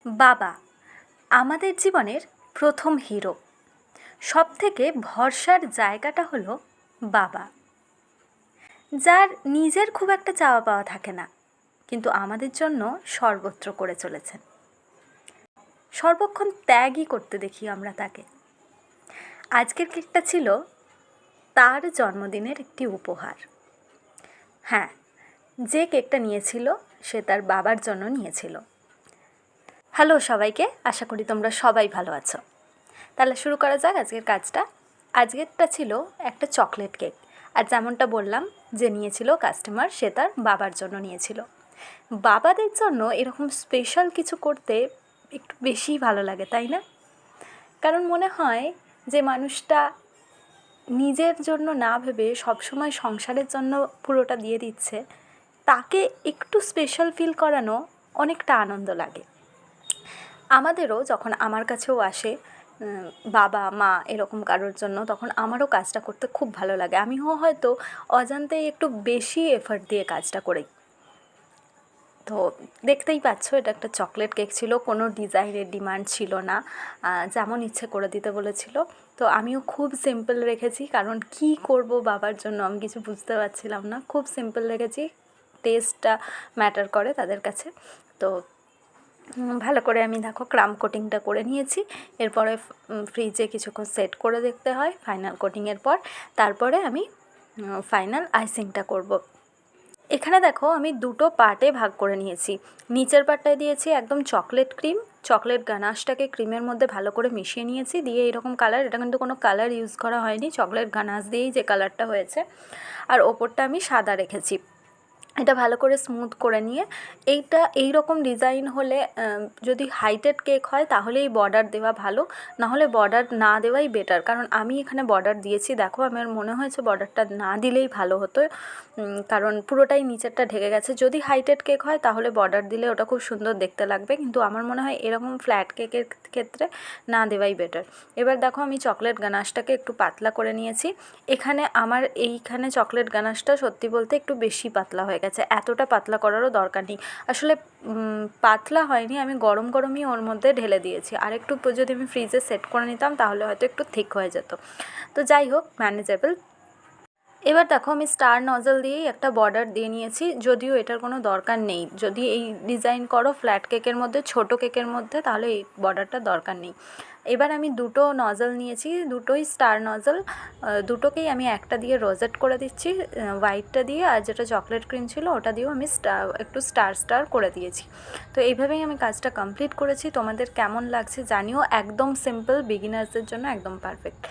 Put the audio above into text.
বাবা আমাদের জীবনের প্রথম হিরো। সবথেকে ভরসার জায়গাটা হলো বাবা, যার নিজের খুব একটা চাওয়া পাওয়া থাকে না, কিন্তু আমাদের জন্য সর্বত্র করে চলেছেন। সর্বক্ষণ ত্যাগই করতে দেখি আমরা তাকে। আজকের কেকটা ছিল তার জন্মদিনের একটি উপহার। হ্যাঁ, যে কেকটা নিয়েছিল সে তার বাবার জন্য নিয়েছিল। হ্যালো সবাইকে, আশা করি তোমরা সবাই ভালো আছো। তাহলে শুরু করা যাক আজকের কাজটা। আজকেরটা ছিল একটা চকলেট কেক, আর যেমনটা বললাম যে নিয়েছিল কাস্টমার, সে তার বাবার জন্য নিয়েছিল। বাবাদের জন্য এরকম স্পেশাল কিছু করতে একটু বেশিই ভালো লাগে, তাই না? কারণ মনে হয় যে মানুষটা নিজের জন্য না ভেবে সবসময় সংসারের জন্য পুরোটা দিয়ে দিচ্ছে, তাকে একটু স্পেশাল ফিল করানো অনেকটা আনন্দ লাগে। আমাদেরও যখন আমার কাছেও আসে বাবা মা এরকম কারোর জন্য, তখন আমারও কাজটা করতে খুব ভালো লাগে। আমিও হয়তো অজান্তেই একটু বেশি এফর্ট দিয়ে কাজটা করি। তো দেখতেই পাচ্ছ, এটা একটা চকলেট কেক ছিল, কোনো ডিজাইনের ডিমান্ড ছিল না, যেমন ইচ্ছে করে দিতে বলেছিল। তো আমিও খুব সিম্পল রেখেছি, কারণ কি করব বাবার জন্য আমি কিছু বুঝতে পারছিলাম না। খুব সিম্পল রেখেছি, টেস্টটা ম্যাটার করে তাদের কাছে। তো ভালো করে আমি দেখো ক্রাম কোটিংটা করে নিয়েছি। এরপরে ফ্রিজে কিছুক্ষণ সেট করে দেখতে হয় ফাইনাল কোটিংয়ের পর। তারপরে আমি ফাইনাল আইসিংটা করব। এখানে দেখো আমি দুটো পার্টে ভাগ করে নিয়েছি। নিচের পার্টটায় দিয়েছি একদম চকলেট ক্রিম, চকলেট গানাশটাকে ক্রিমের মধ্যে ভালো করে মিশিয়ে নিয়েছি, দিয়ে এরকম কালার, এটা কিন্তু কোনো কালার ইউজ করা হয়নি, চকলেট গানাশ দিয়েই যে কালারটা হয়েছে। আর ওপরটা আমি সাদা রেখেছি। এটা ভালো করে স্মুথ করে নিয়ে এই রকম ডিজাইন হলে, যদি হাইটেড কেক হয় তাহলেই বর্ডার দেওয়া ভালো, নাহলে বর্ডার না দেওয়াই বেটার। কারণ আমি এখানে বর্ডার দিয়েছি, দেখো আমার মনে হয়েছে বর্ডারটা না দিলেই ভালো হতো, কারণ পুরোটাই নিচেরটা ঢেকে গেছে। যদি হাইটেড কেক হয় তাহলে বর্ডার দিলে ওটা খুব সুন্দর দেখতে লাগবে, কিন্তু আমার মনে হয় এরকম ফ্ল্যাট কেকের ক্ষেত্রে না দেওয়াই বেটার। এবার দেখো আমি চকলেট গানাশটাকে একটু পাতলা করে নিয়েছি। এখানে আমার এইখানে চকলেট গানাশটা সত্যি বলতে একটু বেশি পাতলা হয়ে গেছে, এতটা পাতলা করারও দরকার নেই। আসলে পাতলা হয়নি, আমি গরম গরমই ওর মধ্যে ঢেলে দিয়েছি। আর একটু যদি আমি ফ্রিজে সেট করে নিতাম তাহলে হয়তো একটু থিক হয়ে যেত। তো যাই হোক, ম্যানেজেবল। এবার দেখো আমি স্টার নজল দিয়েই একটা বর্ডার দিয়ে নিয়েছি, যদিও এটার কোনো দরকার নেই। যদি এই ডিজাইন করো ফ্ল্যাট কেকের মধ্যে, ছোট কেকের মধ্যে, তাহলে এই বর্ডারটার দরকার নেই। এবার আমি দুটো নজল নিয়েছি, দুটোই স্টার নজল। দুটোকেই আমি একটা দিয়ে রোজেট করে দিচ্ছি হোয়াইটটা দিয়ে, আর যেটা চকলেট ক্রিম ছিল ওটা দিয়েও আমি একটু স্টার করে দিয়েছি। তো এইভাবেই আমি কাজটা কমপ্লিট করেছি। তোমাদের কেমন লাগছে জানিও। একদম সিম্পল, বিগিনার্সদের জন্য একদম পারফেক্ট।